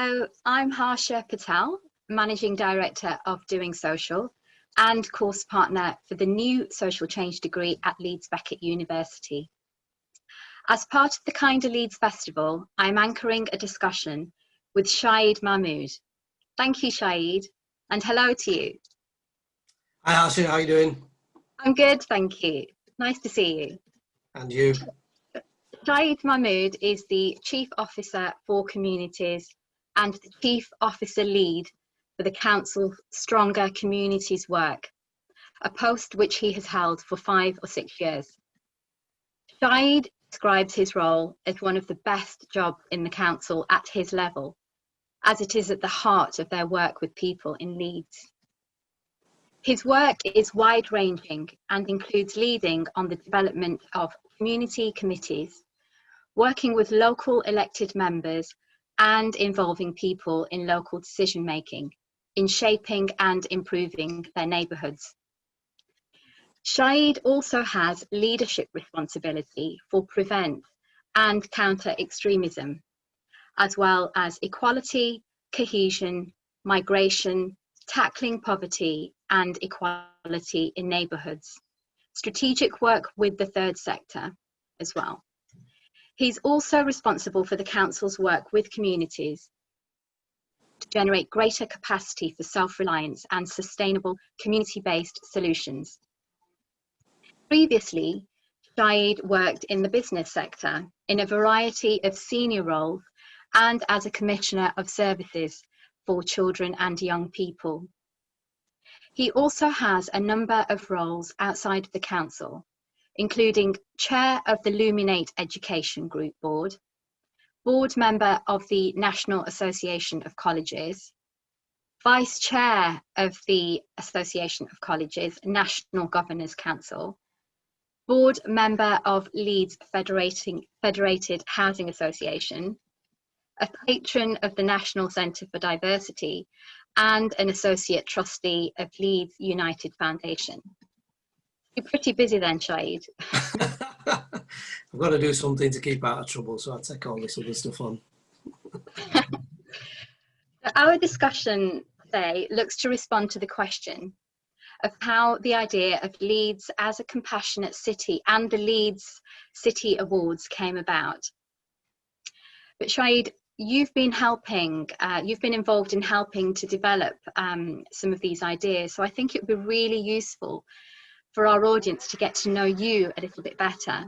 Hello, I'm Harsha Patel, Managing Director of Doing Social and course partner for the new Social Change degree at Leeds Beckett University. As part of the Kinder Leeds Festival, I'm anchoring a discussion with Shaid Mahmood. Thank you, Shaid, and hello to you. Hi Harsha, how are you doing? I'm good, thank you. Nice to see you. And you? Shaid Mahmood is the Chief Officer for Communities and the Chief Officer Lead for the Council Stronger Communities work, a post which he has held for 5 or 6 years. Shaid describes his role as one of the best jobs in the council at his level, as it is at the heart of their work with people in Leeds. His work is wide-ranging and includes leading on the development of community committees, working with local elected members and involving people in local decision-making, in shaping and improving their neighbourhoods. Shaid also has leadership responsibility for prevent and counter extremism, as well as equality, cohesion, migration, tackling poverty and equality in neighbourhoods, strategic work with the third sector as well. He's also responsible for the council's work with communities to generate greater capacity for self-reliance and sustainable community-based solutions. Previously, Shaid worked in the business sector in a variety of senior roles and as a Commissioner of Services for Children and Young People. He also has a number of roles outside of the council, including Chair of the Luminate Education Group Board, Board Member of the National Association of Colleges, Vice Chair of the Association of Colleges National Governors Council, Board Member of Leeds Federated Housing Association, a patron of the National Centre for Diversity, and an Associate Trustee of Leeds United Foundation. You're pretty busy then, Shaid. I've got to do something to keep out of trouble, so I take all this other stuff on. Our discussion today looks to respond to the question of how the idea of Leeds as a compassionate city and the Leeds City Awards came about. But Shaid, you've been involved in helping to develop some of these ideas, so I think it would be really useful for our audience to get to know you a little bit better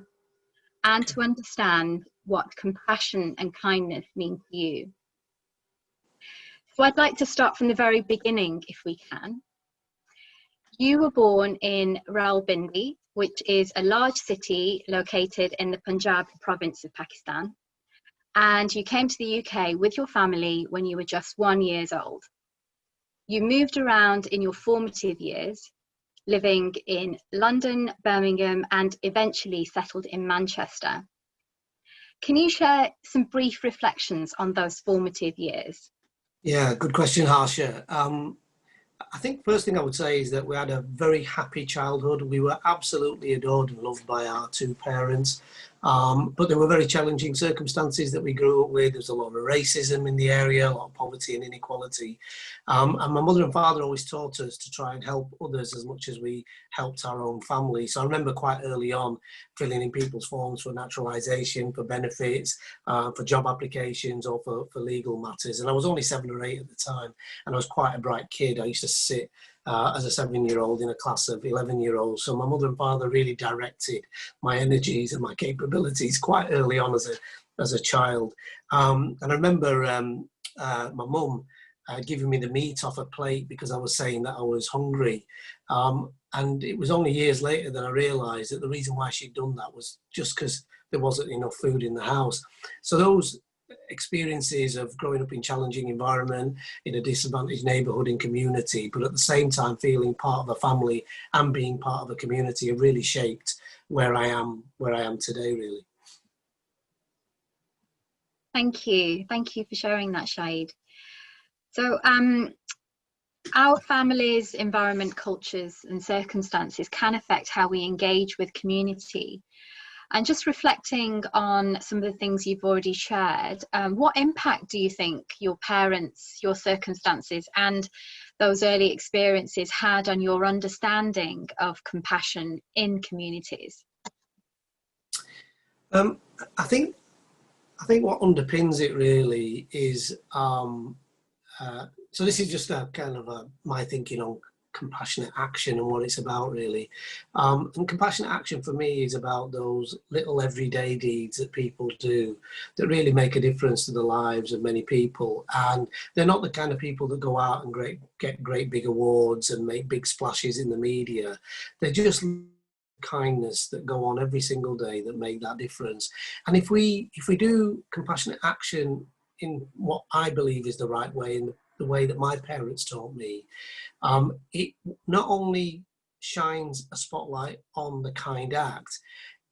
and to understand what compassion and kindness mean to you. So I'd like to start from the very beginning, if we can. You were born in Rawalpindi, which is a large city located in the Punjab province of Pakistan, and you came to the UK with your family when you were just 1 year old. You moved around in your formative years, living in London, Birmingham, and eventually settled in Manchester. Can you share some brief reflections on those formative years? Yeah, good question, Harsha. I think first thing I would say is that we had a very happy childhood. We were absolutely adored and loved by our 2 parents. But there were very challenging circumstances that we grew up with. There was a lot of racism in the area, a lot of poverty and inequality. And my mother and father always taught us to try and help others as much as we helped our own family. So I remember quite early on filling in people's forms for naturalisation, for benefits, for job applications or for legal matters. And I was only 7 or 8 at the time, and I was quite a bright kid. I used to sit as a 7-year-old in a class of 11-year-olds. So my mother and father really directed my energies and my capabilities quite early on as a child. And I remember my mum giving me the meat off a plate because I was saying that I was hungry. And it was only years later that I realised that the reason why she'd done that was just because there wasn't enough food in the house. So those experiences of growing up in challenging environment, in a disadvantaged neighbourhood and community, but at the same time feeling part of a family and being part of a community have really shaped where I am today, really. Thank you for sharing that, Shaid. So our families, environment, cultures and circumstances can affect how we engage with community. And just reflecting on some of the things you've already shared, what impact do you think your parents, your circumstances, and those early experiences had on your understanding of compassion in communities? I think what underpins it really is, so this is just a kind of my thinking on compassionate action and what it's about really. And compassionate action for me is about those little everyday deeds that people do that really make a difference to the lives of many people. And they're not the kind of people that go out and get great big awards and make big splashes in the media. They're just kindness that go on every single day that make that difference. And if we do compassionate action in what I believe is the right way, in the way that my parents taught me, it not only shines a spotlight on the kind act,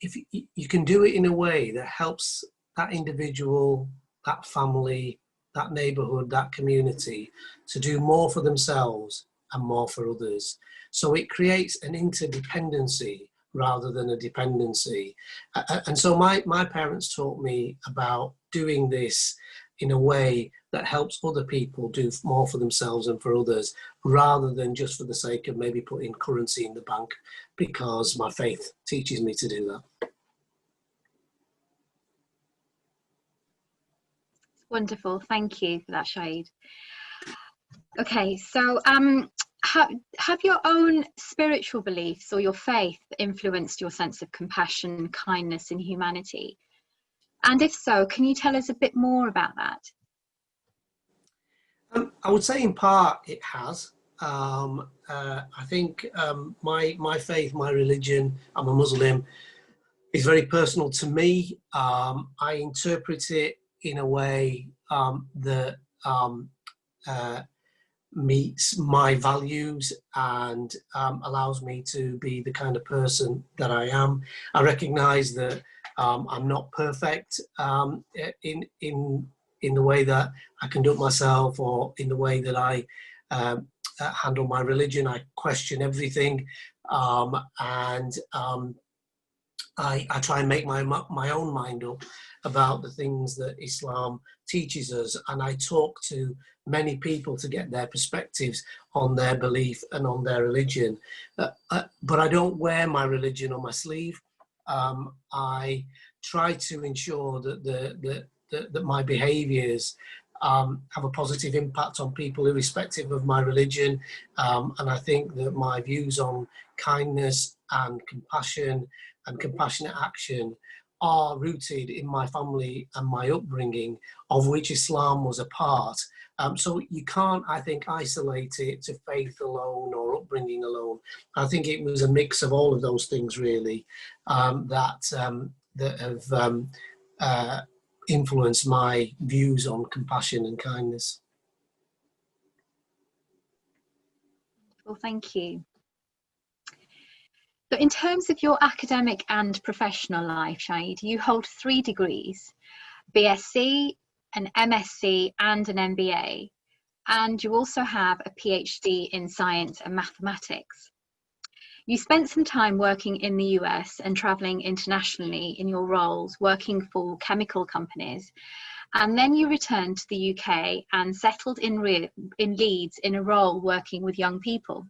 if you can do it in a way that helps that individual, that family, that neighborhood, that community to do more for themselves and more for others. So it creates an interdependency rather than a dependency. And so my parents taught me about doing this in a way that helps other people do more for themselves and for others, rather than just for the sake of maybe putting currency in the bank because my faith teaches me to do that. Wonderful, thank you for that, Shaid. Okay, so have your own spiritual beliefs or your faith influenced your sense of compassion, kindness, and humanity? And if so, can you tell us a bit more about that? I would say in part it has. I think my faith, my religion, I'm a Muslim, is very personal to me. I interpret it in a way that meets my values and allows me to be the kind of person that I am. I recognise that I'm not perfect in the way that I conduct myself or in the way that I handle my religion. I question everything, and I try and make my own mind up about the things that Islam teaches us, and I talk to many people to get their perspectives on their belief and on their religion. But I don't wear my religion on my sleeve. I try to ensure that my behaviours have a positive impact on people irrespective of my religion. And I think that my views on kindness and compassion and compassionate action are rooted in my family and my upbringing, of which Islam was a part. So you can't, I think, isolate it to faith alone or upbringing alone. I think it was a mix of all of those things, really, that have influenced my views on compassion and kindness. Well, thank you. So in terms of your academic and professional life, Shaid, you hold 3 degrees, BSc, an MSc and an MBA, and you also have a PhD in science and mathematics. You spent some time working in the US and travelling internationally in your roles, working for chemical companies, and then you returned to the UK and settled in Leeds in a role working with young people.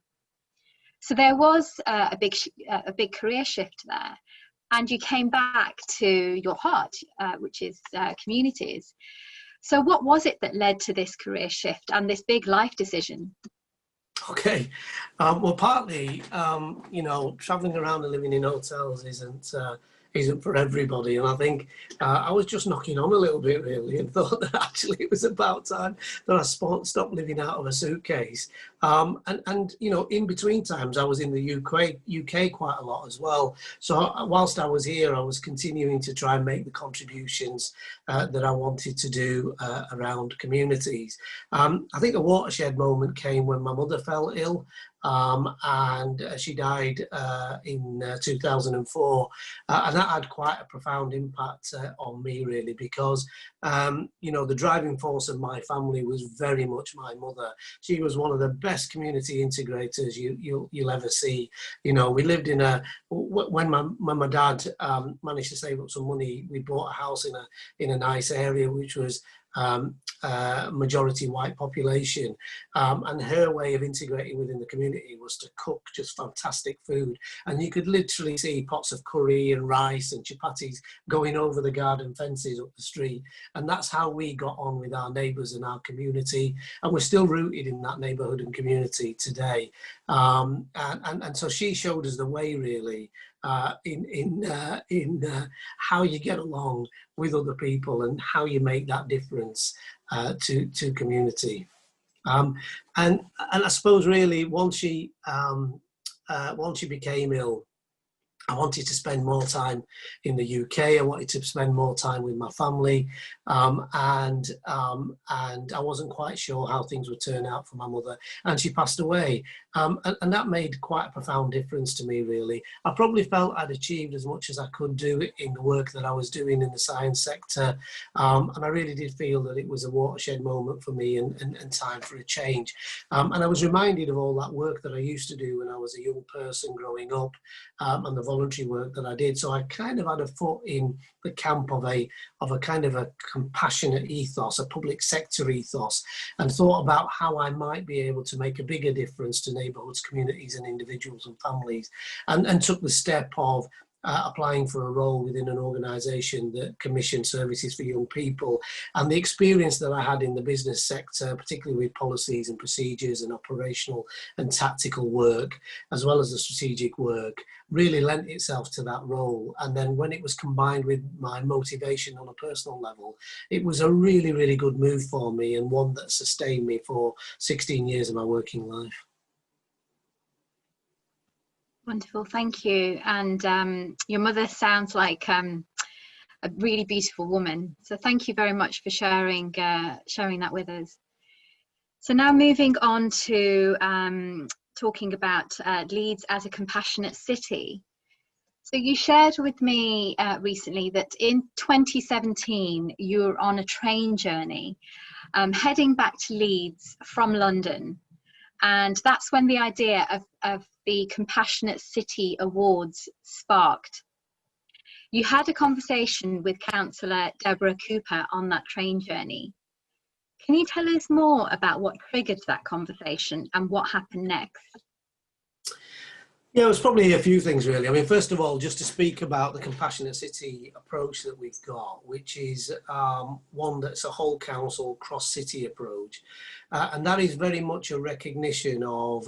So there was a big career shift there, and you came back to your heart, which is communities. So what was it that led to this career shift and this big life decision? Okay, well, partly, traveling around and living in hotels isn't for everybody, and I think I was just knocking on a little bit really, and thought that actually it was about time that I stopped living out of a suitcase. And in between times I was in the UK quite a lot as well. So whilst I was here, I was continuing to try and make the contributions that I wanted to do around communities. I think the watershed moment came when my mother fell ill. and she died in 2004, and that had quite a profound impact on me, really, because you know, the driving force of my family was very much my mother. She was one of the best community integrators you'll ever see. You know, we lived in a, when my dad managed to save up some money, we bought a house in a nice area which was majority white population, and her way of integrating within the community was to cook just fantastic food, and you could literally see pots of curry and rice and chapatis going over the garden fences up the street. And that's how we got on with our neighbours and our community, and we're still rooted in that neighbourhood and community today. And so she showed us the way, really, in how you get along with other people and how you make that difference to community. And I suppose, really, once she became ill, I wanted to spend more time in the UK. I wanted to spend more time with my family, and I wasn't quite sure how things would turn out for my mother. And she passed away, and that made quite a profound difference to me, really. I probably felt I'd achieved as much as I could do in the work that I was doing in the science sector, and I really did feel that it was a watershed moment for me, and time for a change. And I was reminded of all that work that I used to do when I was a young person growing up, and the voluntary work that I did. So I kind of had a foot in the camp of a kind of a compassionate ethos, a public sector ethos, and thought about how I might be able to make a bigger difference to neighbourhoods, communities and individuals and families, and took the step of applying for a role within an organisation that commissioned services for young people. And the experience that I had in the business sector, particularly with policies and procedures and operational and tactical work, as well as the strategic work, really lent itself to that role. And then when it was combined with my motivation on a personal level, it was a really, really good move for me, and one that sustained me for 16 years of my working life. Wonderful, thank you. And your mother sounds like a really beautiful woman. So thank you very much for sharing that with us. So now moving on to talking about Leeds as a compassionate city. So you shared with me recently that in 2017 you were on a train journey heading back to Leeds from London. And that's when the idea of the Compassionate City Awards sparked. You had a conversation with Councillor Deborah Cooper on that train journey. Can you tell us more about what triggered that conversation and what happened next? Yeah, it was probably a few things, really. I mean, first of all, just to speak about the Compassionate City approach that we've got, which is one that's a whole council, cross-city approach. And that is very much a recognition of,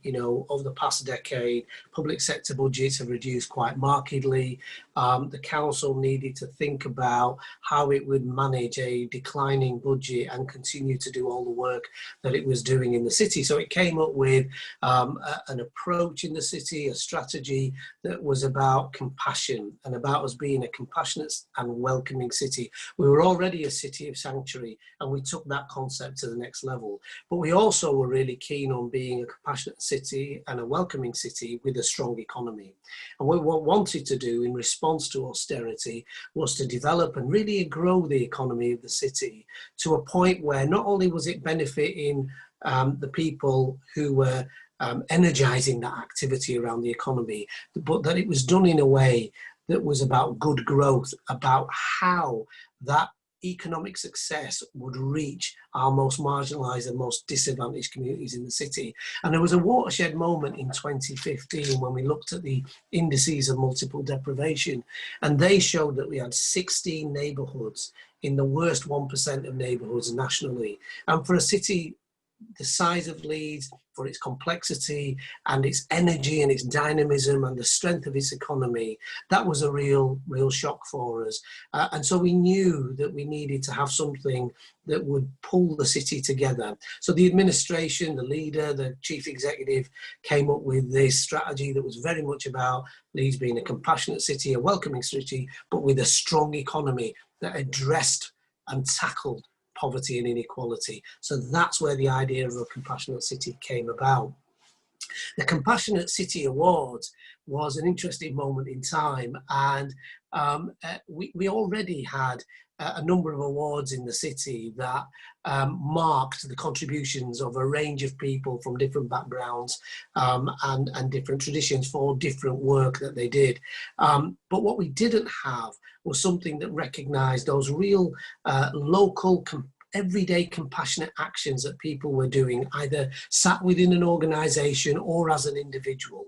you know, over the past decade, public sector budgets have reduced quite markedly. The council needed to think about how it would manage a declining budget and continue to do all the work that it was doing in the city. So it came up with an approach in the city, a strategy that was about compassion and about us being a compassionate and welcoming city. We were already a city of sanctuary, and we took that concept to the next level. But we also were really keen on being a compassionate city and a welcoming city with a strong economy. And what we wanted to do in response to austerity was to develop and really grow the economy of the city to a point where not only was it benefiting the people who were energizing that activity around the economy, but that it was done in a way that was about good growth, about how that economic success would reach our most marginalised and most disadvantaged communities in the city. And there was a watershed moment in 2015 when we looked at the indices of multiple deprivation, and they showed that we had 16 neighbourhoods in the worst 1% of neighbourhoods nationally. And for a city the size of Leeds, for its complexity and its energy and its dynamism and the strength of its economy, that was a real shock for us. And so we knew that we needed to have something that would pull the city together. So the administration, the leader, the chief executive came up with this strategy that was very much about Leeds being a compassionate city, a welcoming city, but with a strong economy that addressed and tackled poverty and inequality. So that's where the idea of a compassionate city came about. The Compassionate City Awards was an interesting moment in time, and we already had a number of awards in the city that marked the contributions of a range of people from different backgrounds and different traditions for different work that they did. But what we didn't have was something that recognised those real local everyday compassionate actions that people were doing, either sat within an organisation or as an individual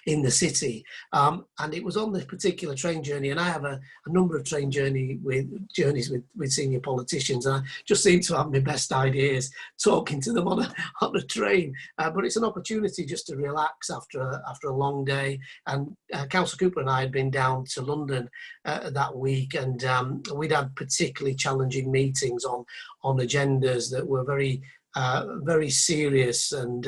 in the city. And it was on this particular train journey, and I have a number of train journeys with senior politicians, and I just seem to have my best ideas talking to them on a train. But it's an opportunity just to relax after a long day. And Councillor Cooper and I had been down to London that week, and we'd had particularly challenging meetings on agendas that were very serious and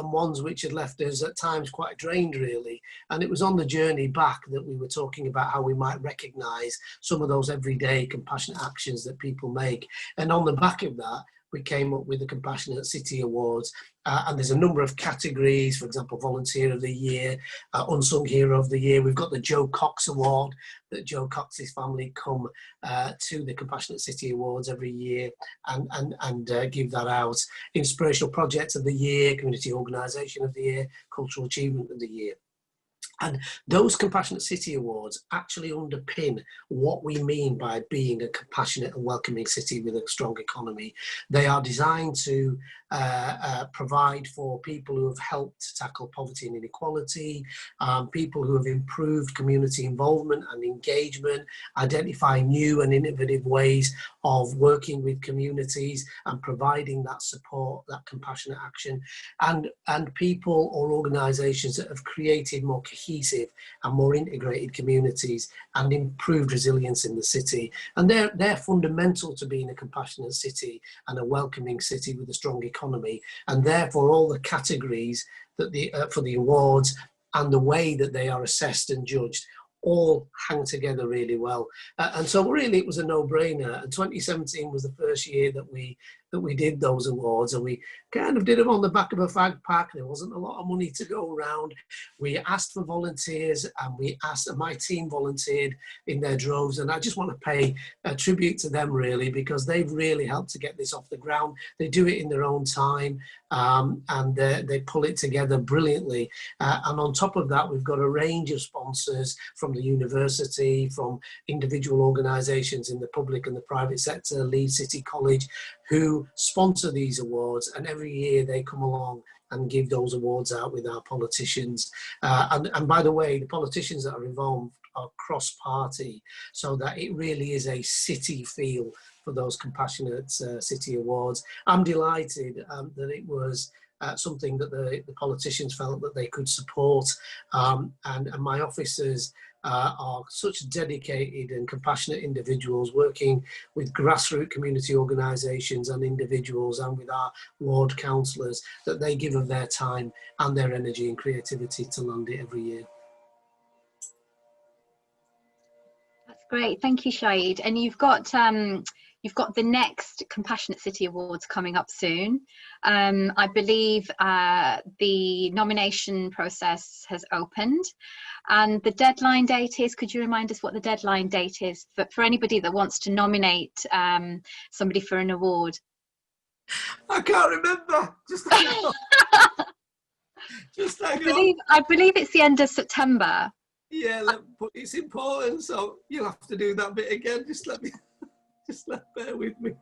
ones which had left us at times quite drained, really. And it was on the journey back that we were talking about how we might recognise some of those everyday compassionate actions that people make. And on the back of that, we came up with the Compassionate City Awards. And there's a number of categories, for example, Volunteer of the Year, Unsung Hero of the Year. We've got the Joe Cox Award, that Joe Cox's family come to the Compassionate City Awards every year and give that out. Inspirational Project of the Year, Community Organisation of the Year, Cultural Achievement of the Year. And those Compassionate City Awards actually underpin what we mean by being a compassionate and welcoming city with a strong economy. They are designed to provide for people who have helped tackle poverty and inequality, people who have improved community involvement and engagement, identify new and innovative ways of working with communities and providing that support, that compassionate action, and people or organisations that have created more cohesive and more integrated communities and improved resilience in the city. And they're fundamental to being a compassionate city and a welcoming city with a strong economy. And therefore all the categories that for the awards and the way that they are assessed and judged all hang together really well. And so really it was a no-brainer. And 2017 was the first year that we did those awards, and we kind of did them on the back of a fag pack. There wasn't a lot of money to go around. We asked for volunteers, and my team volunteered in their droves, and I just want to pay a tribute to them really, because they've really helped to get this off the ground. They do it in their own time, and they pull it together brilliantly. And on top of that, we've got a range of sponsors from the university, from individual organisations in the public and the private sector, Leeds City College, who sponsor these awards, and every year they come along and give those awards out with our politicians. And by the way, the politicians that are involved are cross-party, so that it really is a city feel for those Compassionate City Awards. I'm delighted that it was something that the politicians felt that they could support, and my officers are such dedicated and compassionate individuals working with grassroots community organisations and individuals and with our ward councillors, that they give of their time and their energy and creativity to land it every year. That's great, thank you, Shaid. And you've got the next Compassionate City Awards coming up soon. I believe the nomination process has opened, and the deadline date is, could you remind us what the deadline date is for anybody that wants to nominate somebody for an award? I can't remember. Just hang on. Just hang on. I believe it's the end of September. Yeah, but it's important, so you'll have to do that bit again. Just bear with me.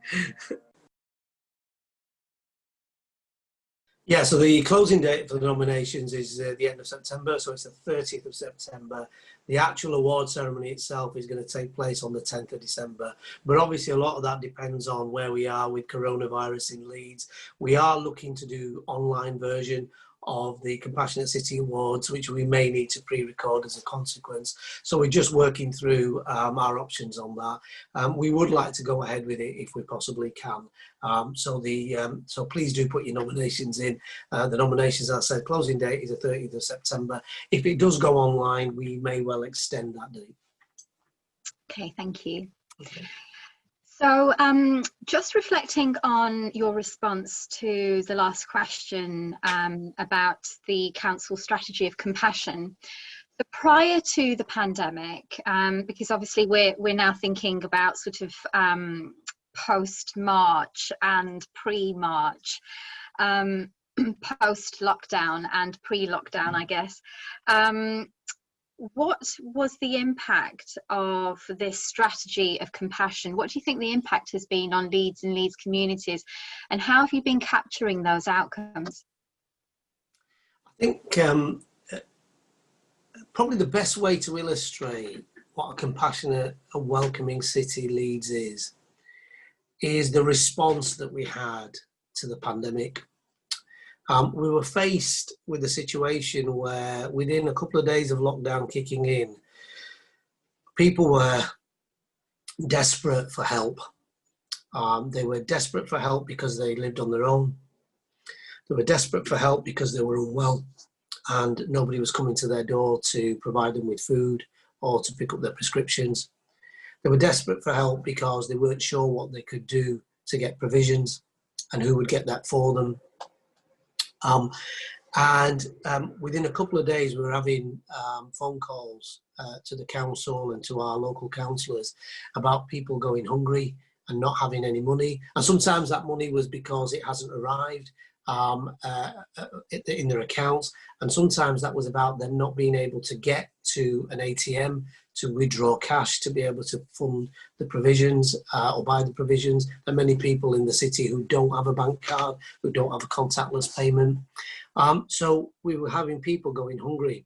Yeah, so the closing date for the nominations is the end of September, so it's the 30th of September. The actual award ceremony itself is going to take place on the 10th of December. But obviously a lot of that depends on where we are with coronavirus in Leeds. We are looking to do online version of the Compassionate City Awards, which we may need to pre-record as a consequence. So we're just working through our options on that. We would like to go ahead with it if we possibly can. So please do put your nominations in. The nominations, as I said, closing date is the 30th of September. If it does go online, we may well extend that date. Okay, thank you. Okay. So just reflecting on your response to the last question about the council strategy of compassion. So prior to the pandemic, because obviously we're now thinking about sort of post-March and pre-March, post-lockdown and pre-lockdown, I guess. What was the impact of this strategy of compassion? What do you think the impact has been on Leeds and Leeds communities, and how have you been capturing those outcomes? I think probably the best way to illustrate what a compassionate and welcoming city Leeds is the response that we had to the pandemic. We were faced with a situation where within a couple of days of lockdown kicking in, people were desperate for help. They were desperate for help because they lived on their own. They were desperate for help because they were unwell and nobody was coming to their door to provide them with food or to pick up their prescriptions. They were desperate for help because they weren't sure what they could do to get provisions and who would get that for them. Within a couple of days, we were having phone calls to the council and to our local councillors about people going hungry and not having any money. And sometimes that money was because it hasn't arrived in their accounts. And sometimes that was about them not being able to get to an ATM to withdraw cash to be able to fund the provisions or buy the provisions. There are many people in the city who don't have a bank card, who don't have a contactless payment. So we were having people going hungry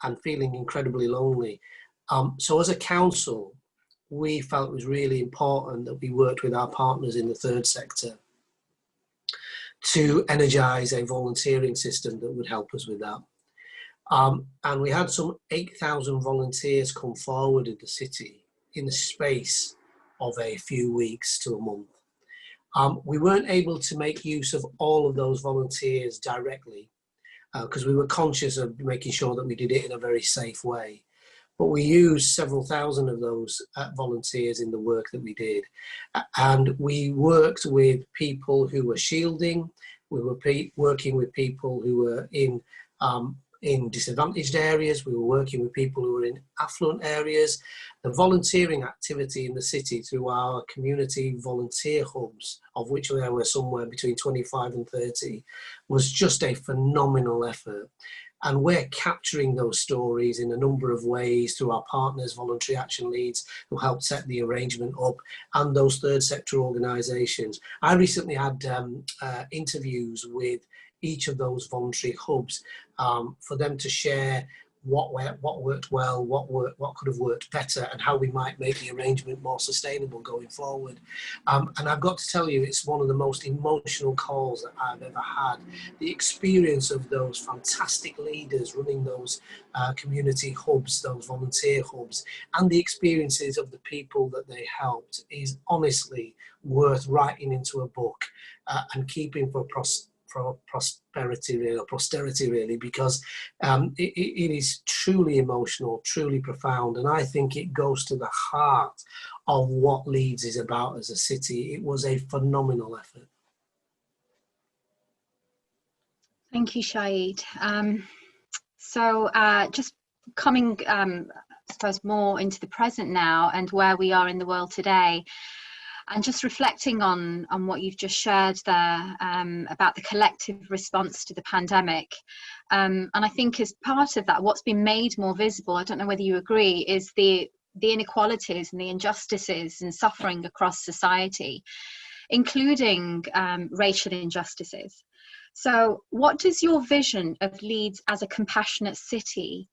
and feeling incredibly lonely. So as a council, we felt it was really important that we worked with our partners in the third sector to energise a volunteering system that would help us with that. And we had some 8,000 volunteers come forward in the city in the space of a few weeks to a month. We weren't able to make use of all of those volunteers directly because we were conscious of making sure that we did it in a very safe way. But we used several thousand of those volunteers in the work that we did. And we worked with people who were shielding. We were working with people who were in disadvantaged areas. We were working with people who were in affluent areas. The volunteering activity in the city through our community volunteer hubs, of which there were somewhere between 25 and 30, was just a phenomenal effort. And we're capturing those stories in a number of ways through our partners, Voluntary Action Leeds, who helped set the arrangement up, and those third sector organisations. I recently had interviews with each of those voluntary hubs for them to share what worked well, what could have worked better, and how we might make the arrangement more sustainable going forward. And I've got to tell you, it's one of the most emotional calls that I've ever had. The experience of those fantastic leaders running those community hubs, those volunteer hubs, and the experiences of the people that they helped is honestly worth writing into a book and keeping for posterity really, because it is truly emotional, truly profound, and I think it goes to the heart of what Leeds is about as a city. It was a phenomenal effort. Thank you, Shaid. So just coming, I suppose, more into the present now and where we are in the world today, and just reflecting on what you've just shared there about the collective response to the pandemic. And I think as part of that, what's been made more visible, I don't know whether you agree, is the inequalities and the injustices and suffering across society, including racial injustices. So what does your vision of Leeds as a compassionate city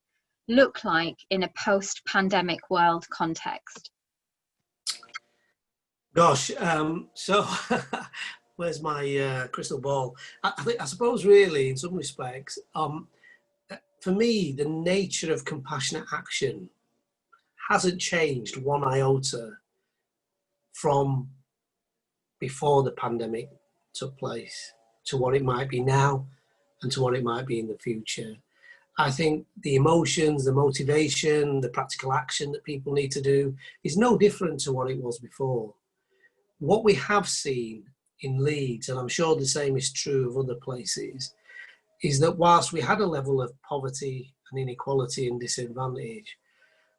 look like in a post-pandemic world context? Gosh, so where's my crystal ball? I suppose really, in some respects, for me, the nature of compassionate action hasn't changed one iota from before the pandemic took place to what it might be now and to what it might be in the future. I think the emotions, the motivation, the practical action that people need to do is no different to what it was before. what we have seen in Leeds, and I'm sure the same is true of other places, is that whilst we had a level of poverty and inequality and disadvantage,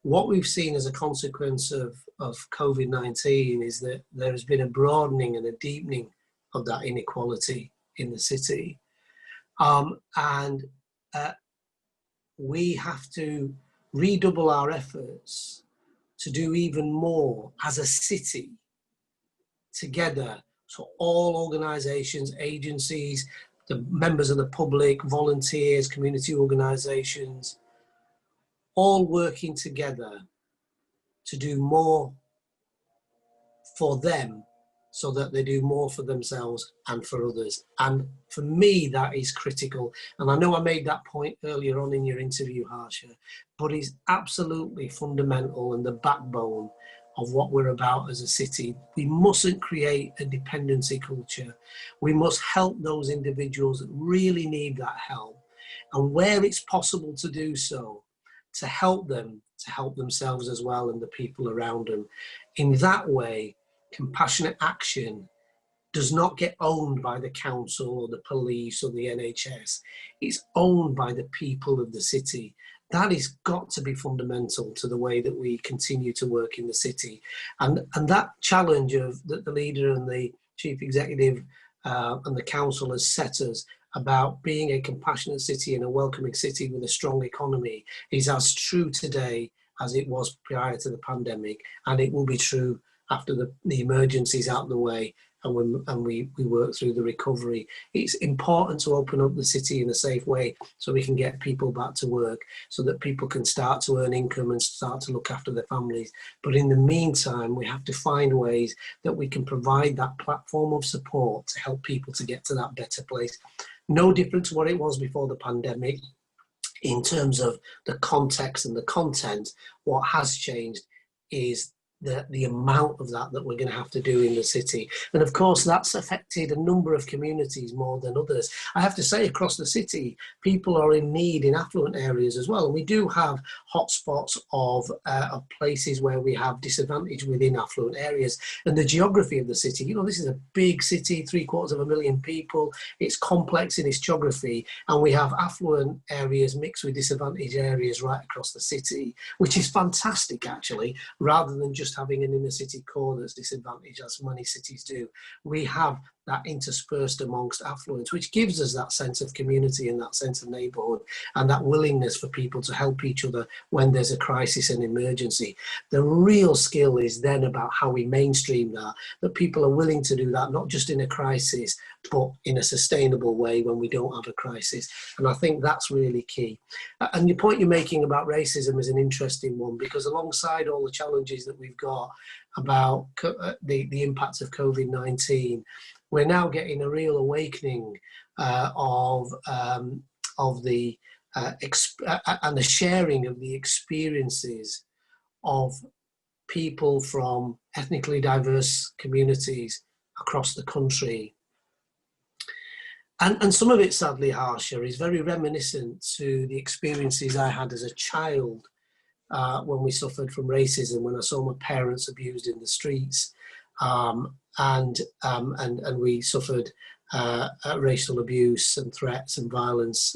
what we've seen as a consequence of COVID-19 is that there has been a broadening and a deepening of that inequality in the city. And we have to redouble our efforts to do even more as a city together. So all organisations, agencies, the members of the public, volunteers, community organisations, all working together to do more for them so that they do more for themselves and for others. And for me, that is critical. And I know I made that point earlier on in your interview, Harsha, but it's absolutely fundamental and the backbone of what we're about as a city. We mustn't create a dependency culture. We must help those individuals that really need that help. And where it's possible to do so, to help them, to help themselves as well and the people around them. In that way, compassionate action does not get owned by the council or the police or the NHS. It's owned by the people of the city. That has got to be fundamental to the way that we continue to work in the city. And that challenge of that the leader and the chief executive and the council has set us about being a compassionate city and a welcoming city with a strong economy is as true today as it was prior to the pandemic, and it will be true after the emergency's out of the way and we work through the recovery. It's important to open up the city in a safe way so we can get people back to work, so that people can start to earn income and start to look after their families. But in the meantime, we have to find ways that we can provide that platform of support to help people to get to that better place. No different to what it was before the pandemic in terms of the context and the content. What has changed is the amount of that we're going to have to do in the city. And of course, that's affected a number of communities more than others. I have to say, across the city, people are in need in affluent areas as well. And we do have hotspots of places where we have disadvantage within affluent areas. And the geography of the city, you know, this is a big city, 750,000 people. It's complex in its geography. And we have affluent areas mixed with disadvantaged areas right across the city, which is fantastic, actually, rather than just having an inner city core that's disadvantaged, as many cities do. We have that interspersed amongst affluence, which gives us that sense of community and that sense of neighbourhood and that willingness for people to help each other when there's a crisis and emergency. The real skill is then about how we mainstream that people are willing to do that, not just in a crisis, but in a sustainable way when we don't have a crisis. And I think that's really key. And the point you're making about racism is an interesting one, because alongside all the challenges that we've got about the impacts of COVID-19, we're now getting a real awakening of the and the sharing of the experiences of people from ethnically diverse communities across the country. And some of it, sadly, Harsha, is very reminiscent to the experiences I had as a child when we suffered from racism, when I saw my parents abused in the streets, and we suffered racial abuse and threats and violence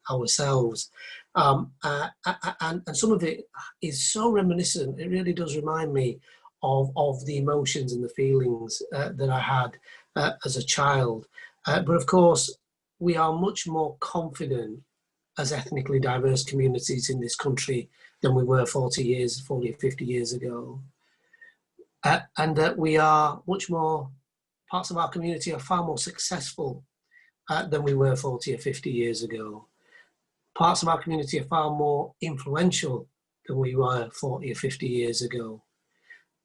ourselves. And some of it is so reminiscent, it really does remind me of the emotions and the feelings that I had as a child. But of course, we are much more confident as ethnically diverse communities in this country than we were 40 or 50 years ago. And that we are much more, parts of our community are far more successful than we were 40 or 50 years ago. Parts of our community are far more influential than we were 40 or 50 years ago.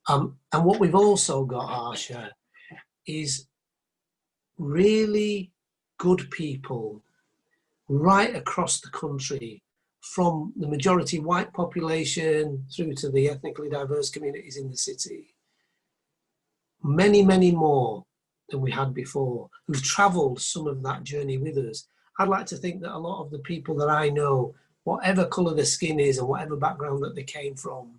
And what we've also got, Harsha, is really good people right across the country, from the majority white population through to the ethnically diverse communities in the city. Many, many more than we had before, who've travelled some of that journey with us. I'd like to think that a lot of the people that I know, whatever colour their skin is and whatever background that they came from,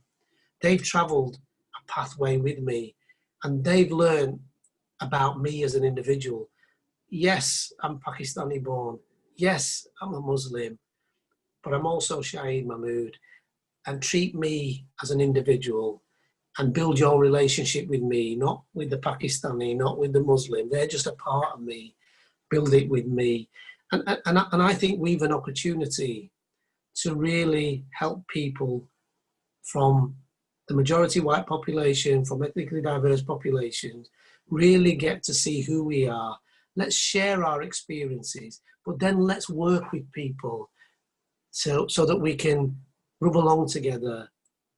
they've travelled a pathway with me. and they've learned about me as an individual. Yes, I'm Pakistani born. Yes, I'm a Muslim, but I'm also Shaid Mahmood, and treat me as an individual and build your relationship with me, not with the Pakistani, not with the Muslim. They're just a part of me. Build it with me. And I think we've an opportunity to really help people from the majority white population, from ethnically diverse populations, really get to see who we are. Let's share our experiences, but then let's work with people so that we can rub along together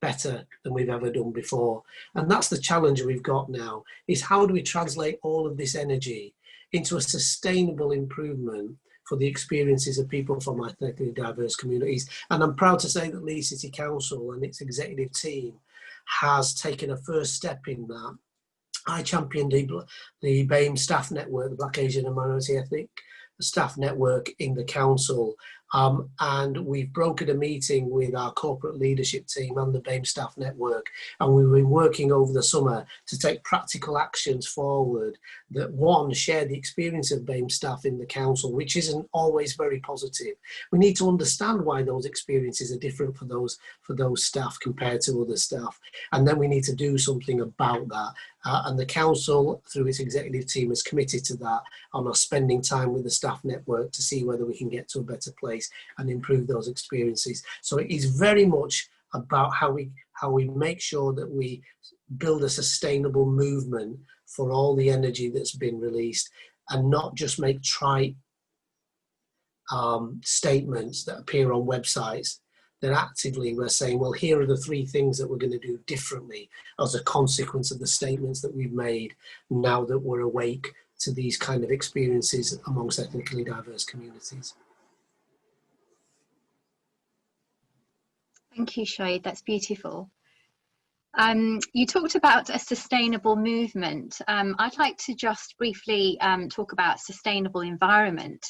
better than we've ever done before. And that's the challenge we've got now, is how do we translate all of this energy into a sustainable improvement for the experiences of people from ethnically diverse communities. And I'm proud to say that Leeds City Council and its executive team has taken a first step in that. I championed the BAME staff network, the Black, Asian and Minority Ethnic staff network in the council. And we've brokered a meeting with our corporate leadership team and the BAME staff network. And we've been working over the summer to take practical actions forward that, one, share the experience of BAME staff in the council, which isn't always very positive. We need to understand why those experiences are different for those staff compared to other staff. And then we need to do something about that. And the council, through its executive team, is committed to that and are spending time with the staff network to see whether we can get to a better place and improve those experiences. So it is very much about how we make sure that we build a sustainable movement for all the energy that's been released, and not just make trite statements that appear on websites. That actively we're saying, well, here are the 3 things that we're going to do differently as a consequence of the statements that we've made now that we're awake to these kind of experiences amongst ethnically diverse communities. Thank you, Shaid. That's beautiful. You talked about a sustainable movement. I'd like to just briefly talk about sustainable environment.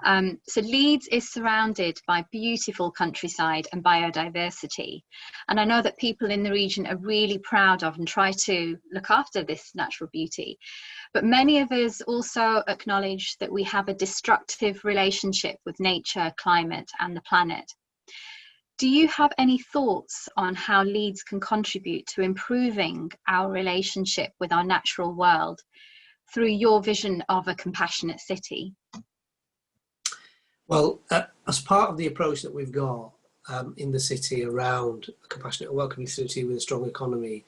So Leeds is surrounded by beautiful countryside and biodiversity. And I know that people in the region are really proud of and try to look after this natural beauty. But many of us also acknowledge that we have a destructive relationship with nature, climate, and the planet. Do you have any thoughts on how Leeds can contribute to improving our relationship with our natural world through your vision of a compassionate city? Well, as part of the approach that we've got in the city around a compassionate and welcoming city with a strong economy,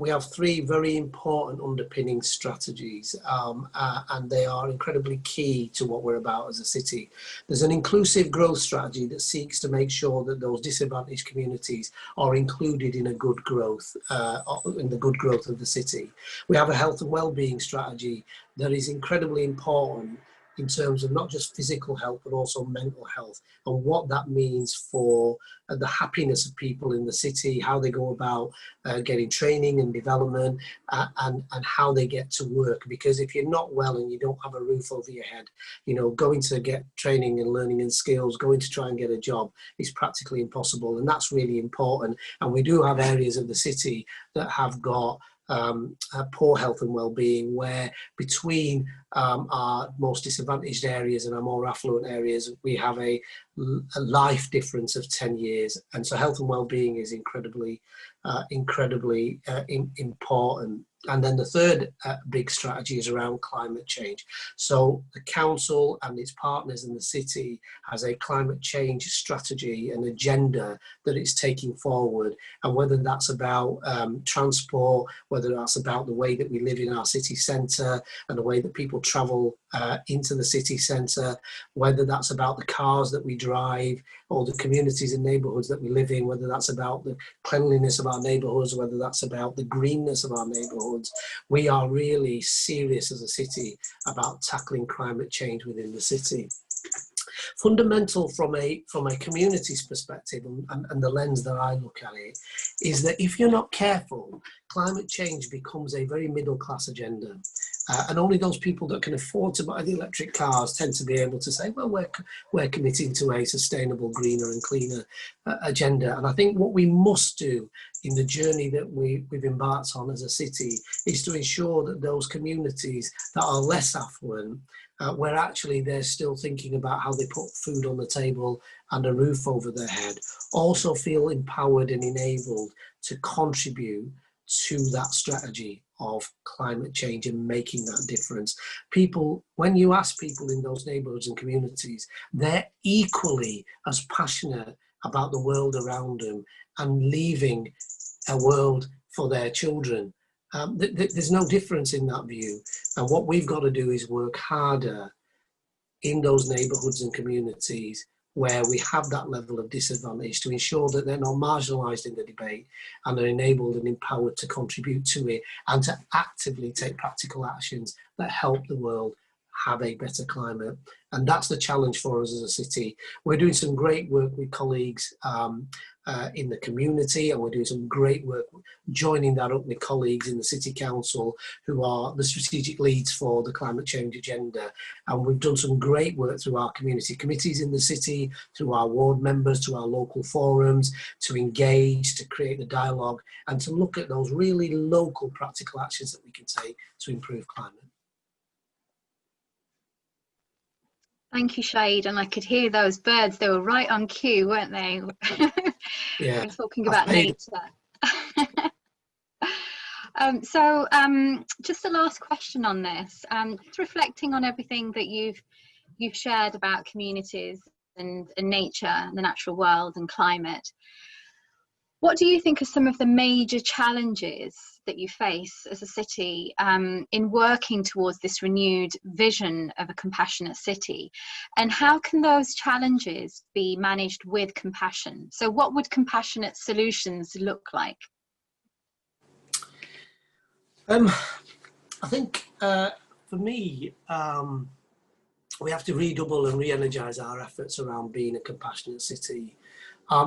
we have 3 very important underpinning strategies, and they are incredibly key to what we're about as a city. There's an inclusive growth strategy that seeks to make sure that those disadvantaged communities are included in a good growth, in the good growth of the city. We have a health and well-being strategy that is incredibly important in terms of not just physical health, but also mental health, and what that means for the happiness of people in the city, how they go about getting training and development, and how they get to work. Because if you're not well and you don't have a roof over your head, you know, going to get training and learning and skills, going to try and get a job is practically impossible. And that's really important. And we do have areas of the city that have got poor health and well-being, where between our most disadvantaged areas and our more affluent areas, we have a life difference of 10 years. And so health and well-being is incredibly important. And then the third big strategy is around climate change. So the council and its partners in the city has a climate change strategy and agenda that it's taking forward. And whether that's about transport, whether that's about the way that we live in our city centre and the way that people travel into the city centre, whether that's about the cars that we drive or the communities and neighbourhoods that we live in, whether that's about the cleanliness of our neighbourhoods, whether that's about the greenness of our neighbourhoods, we are really serious as a city about tackling climate change within the city. Fundamental from a community's perspective, and the lens that I look at it, is that if you're not careful, climate change becomes a very middle class agenda. And only those people that can afford to buy the electric cars tend to be able to say, well, we're committing to a sustainable, greener and cleaner agenda. And I think what we must do in the journey that we've embarked on as a city is to ensure that those communities that are less affluent, where actually they're still thinking about how they put food on the table and a roof over their head, also feel empowered and enabled to contribute to that strategy of climate change and making that difference. People, when you ask people in those neighbourhoods and communities, they're equally as passionate about the world around them and leaving a world for their children. There's no difference in that view. And what we've got to do is work harder in those neighbourhoods and communities where we have that level of disadvantage to ensure that they're not marginalised in the debate and are enabled and empowered to contribute to it and to actively take practical actions that help the world have a better climate. And that's the challenge for us as a city. We're doing some great work with colleagues in the community, and we're doing some great work joining that up with colleagues in the City Council who are the strategic leads for the climate change agenda. And we've done some great work through our community committees in the city, through our ward members, through our local forums, to engage, to create the dialogue, and to look at those really local practical actions that we can take to improve climate. Thank you, Shaid. And I could hear those birds. They were right on cue, weren't they? Yeah. We're talking about nature. Just a last question on this. Just reflecting on everything that you've shared about communities and nature, and the natural world and climate. What do you think are some of the major challenges that you face as a city in working towards this renewed vision of a compassionate city? And how can those challenges be managed with compassion? So what would compassionate solutions look like? I think for me, we have to redouble and re-energise our efforts around being a compassionate city.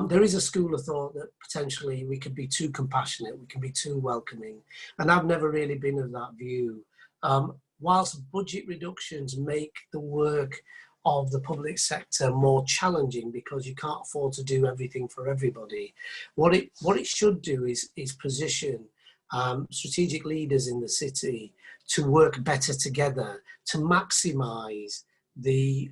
There is a school of thought that potentially we could be too compassionate, we can be too welcoming, and I've never really been of that view. Whilst budget reductions make the work of the public sector more challenging because you can't afford to do everything for everybody, what it should do is position strategic leaders in the city to work better together, to maximise the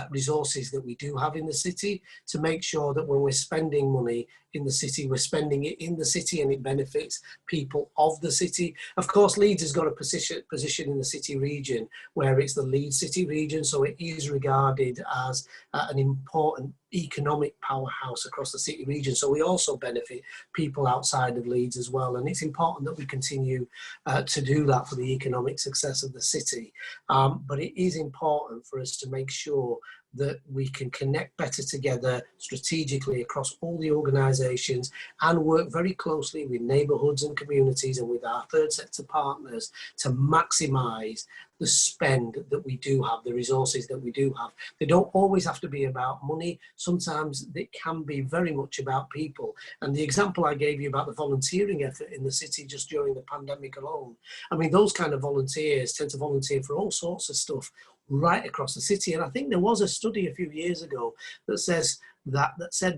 resources that we do have in the city, to make sure that when we're spending money in the city, we're spending it in the city and it benefits people of the city. Of course, Leeds has got a position in the city region where it's the Leeds city region, so it is regarded as an important economic powerhouse across the city region. So we also benefit people outside of Leeds as well. And it's important that we continue to do that for the economic success of the city. But it is important for us to make sure that we can connect better together strategically across all the organisations and work very closely with neighbourhoods and communities and with our third sector partners to maximise the spend that we do have, the resources that we do have. They don't always have to be about money. Sometimes it can be very much about people. And the example I gave you about the volunteering effort in the city just during the pandemic alone, I mean, those kind of volunteers tend to volunteer for all sorts of stuff right across the city. And I think there was a study a few years ago that said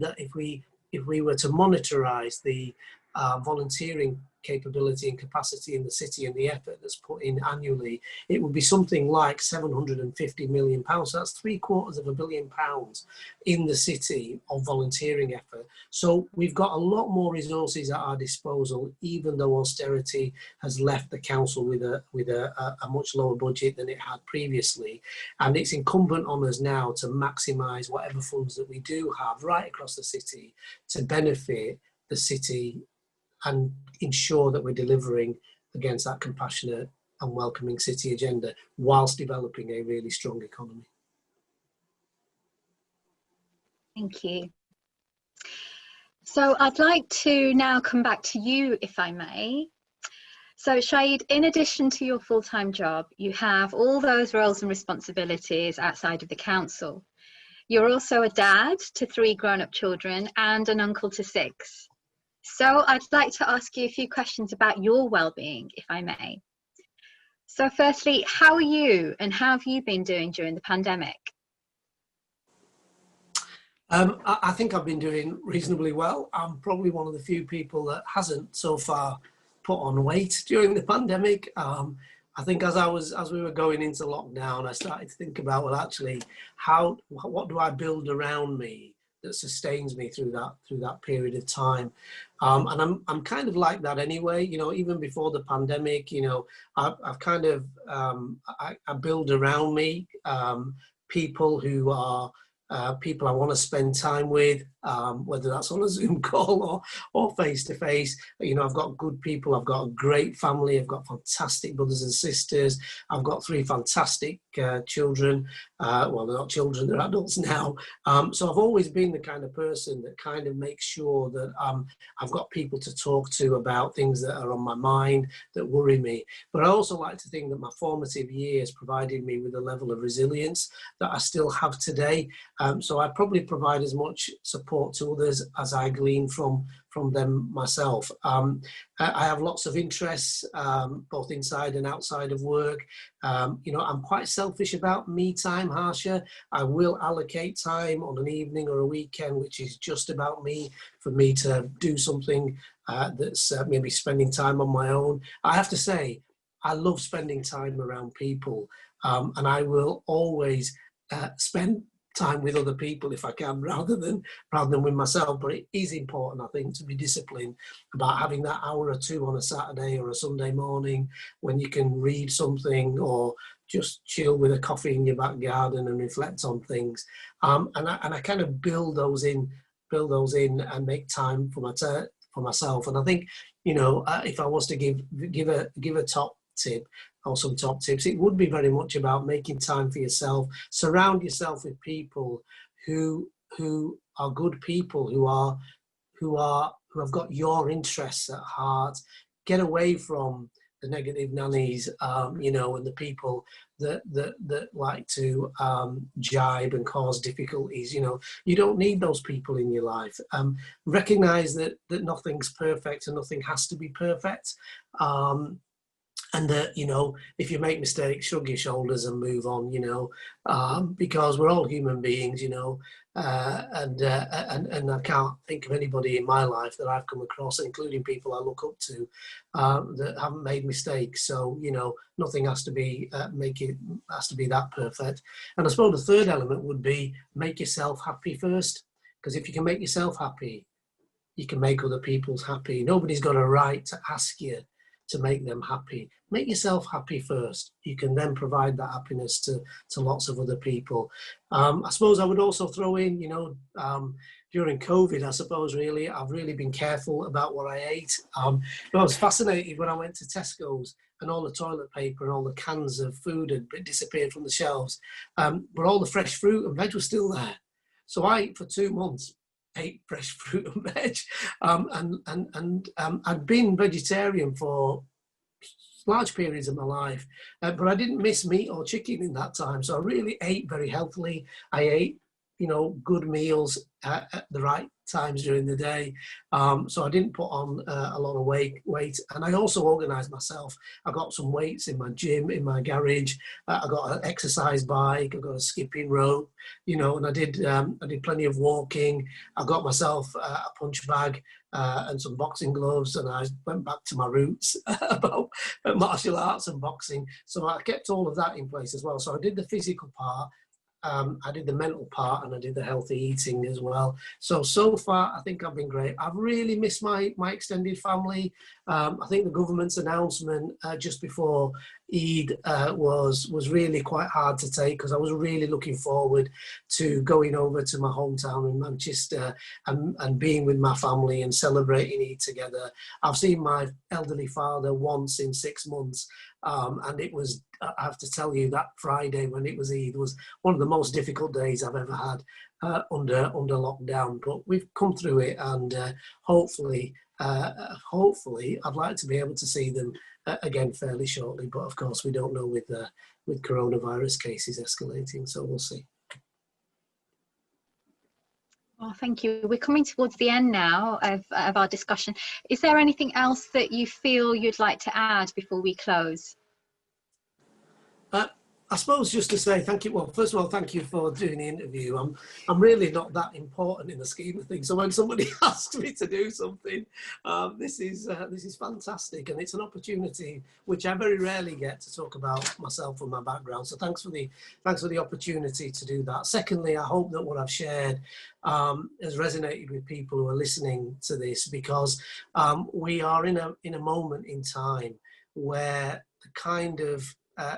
that if we were to monetize the volunteering capability and capacity in the city and the effort that's put in annually, it would be something like £750 million. So that's £750 million in the city of volunteering effort. So we've got a lot more resources at our disposal, even though austerity has left the council with a much lower budget than it had previously. And it's incumbent on us now to maximise whatever funds that we do have right across the city to benefit the city and ensure that we're delivering against that compassionate and welcoming city agenda whilst developing a really strong economy. Thank you. So I'd like to now come back to you, if I may. So Shaid, in addition to your full-time job, you have all those roles and responsibilities outside of the council. You're also a dad to 3 grown-up children and an uncle to 6. So I'd like to ask you a few questions about your well-being, if I may. So firstly, how are you and how have you been doing during the pandemic? I think I've been doing reasonably well. I'm probably one of the few people that hasn't so far put on weight during the pandemic. I think as we were going into lockdown, I started to think about, well, actually, what do I build around me that sustains me through that period of time? And I'm kind of like that anyway. You know, even before the pandemic, you know, I've kind of I build around me people who are people I want to spend time with, whether that's on a Zoom call or face to face. You know, I've got good people. I've got a great family. I've got fantastic brothers and sisters. I've got three fantastic children. Well, they're not children; they're adults now. So I've always been the kind of person that kind of makes sure that I've got people to talk to about things that are on my mind that worry me. But I also like to think that my formative years provided me with a level of resilience that I still have today. So I probably provide as much support to others as I glean from them myself. I have lots of interests, both inside and outside of work. You know, I'm quite selfish about me time, Harsha. I will allocate time on an evening or a weekend, which is just about me, for me to do something that's maybe spending time on my own. I have to say, I love spending time around people, and I will always spend time with other people if I can, rather than with myself. But it is important, I think, to be disciplined about having that hour or two on a Saturday or a Sunday morning when you can read something or just chill with a coffee in your back garden and reflect on things. And I kind of build those in and make time for myself. And I think, you know, if I was to give a top tip or some top tips, it would be very much about making time for yourself. Surround yourself with people who are good people, who have got your interests at heart. Get away from the negative nannies, you know, and the people that like to jibe and cause difficulties. You know, you don't need those people in your life. Recognize that nothing's perfect and nothing has to be perfect. And that, you know, if you make mistakes, shrug your shoulders and move on, you know, because we're all human beings, you know, and I can't think of anybody in my life that I've come across, including people I look up to, that haven't made mistakes. So, you know, nothing has to be has to be that perfect. And I suppose the third element would be make yourself happy first, because if you can make yourself happy, you can make other people's happy. Nobody's got a right to ask you to make them happy. Make yourself happy first. You can then provide that happiness to lots of other people. I suppose I would also throw in, you know, during COVID, I suppose really, I've really been careful about what I ate. But I was fascinated when I went to Tesco's and all the toilet paper and all the cans of food had disappeared from the shelves, but all the fresh fruit and veg was still there. So I, for 2 months, ate fresh fruit and veg, and I'd been vegetarian for large periods of my life, but I didn't miss meat or chicken in that time. So I really ate very healthily. I ate, you know, good meals at the right times during the day. So I didn't put on a lot of weight. And I also organized myself. I got some weights in my gym, in my garage. I got an exercise bike. I got a skipping rope, you know, and I did plenty of walking. I got myself a punch bag and some boxing gloves, and I went back to my roots about martial arts and boxing. So I kept all of that in place as well. So I did the physical part, I did the mental part, and I did the healthy eating as well. So far, I think I've been great. I've really missed my extended family. I think the government's announcement just before Eid was really quite hard to take, because I was really looking forward to going over to my hometown in Manchester and being with my family and celebrating Eid together. I've seen my elderly father once in 6 months, and it was, I have to tell you, that Friday when it was Eid was one of the most difficult days I've ever had under lockdown. But we've come through it, and hopefully I'd like to be able to see them again fairly shortly. But of course, we don't know with coronavirus cases escalating, so we'll see. Well, thank you. We're coming towards the end now of our discussion. Is there anything else that you feel you'd like to add before we close? I suppose just to say thank you. Well, first of all, thank you for doing the interview. I'm really not that important in the scheme of things. So when somebody asks me to do something, this is fantastic, and it's an opportunity which I very rarely get to talk about myself and my background. So thanks for the opportunity to do that. Secondly, I hope that what I've shared has resonated with people who are listening to this, because we are in a moment in time where the kind of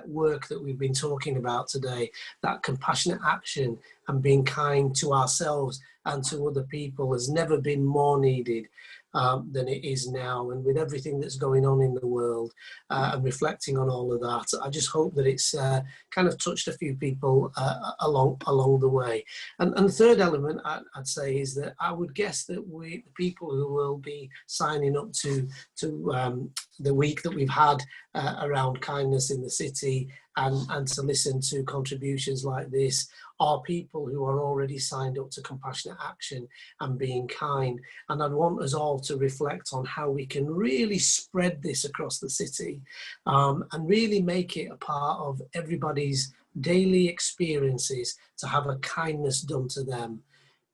work that we've been talking about today, that compassionate action and being kind to ourselves and to other people, has never been more needed than it is now. And with everything that's going on in the world and reflecting on all of that, I just hope that it's kind of touched a few people along the way. And the third element I'd say is that I would guess that the people who will be signing up to the week that we've had around kindness in the city, and to listen to contributions like this, are people who are already signed up to compassionate action and being kind. And I'd want us all to reflect on how we can really spread this across the city, and really make it a part of everybody's daily experiences, to have a kindness done to them,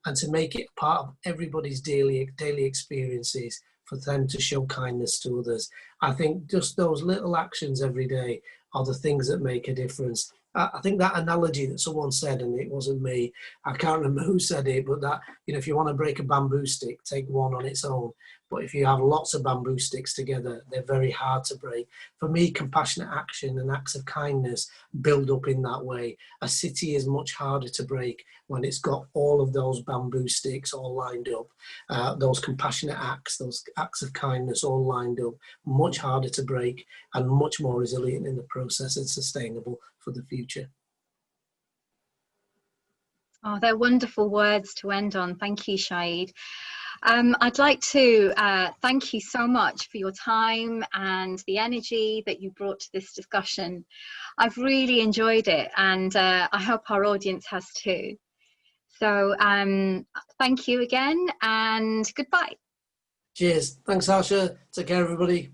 and to make it part of everybody's daily experiences for them to show kindness to others. I think just those little actions every day are the things that make a difference. I think that analogy that someone said, and it wasn't me, I can't remember who said it, but that, if you want to break a bamboo stick, take one on its own. But if you have lots of bamboo sticks together, they're very hard to break. For me, compassionate action and acts of kindness build up in that way. A city is much harder to break when it's got all of those bamboo sticks all lined up. Those compassionate acts, those acts of kindness all lined up, much harder to break and much more resilient in the process and sustainable for the future. Oh, they're wonderful words to end on. Thank you, Shaid. I'd like to thank you so much for your time and the energy that you brought to this discussion. I've really enjoyed it, and I hope our audience has too. So thank you again, and goodbye. Cheers. Thanks, Harsha. Take care, everybody.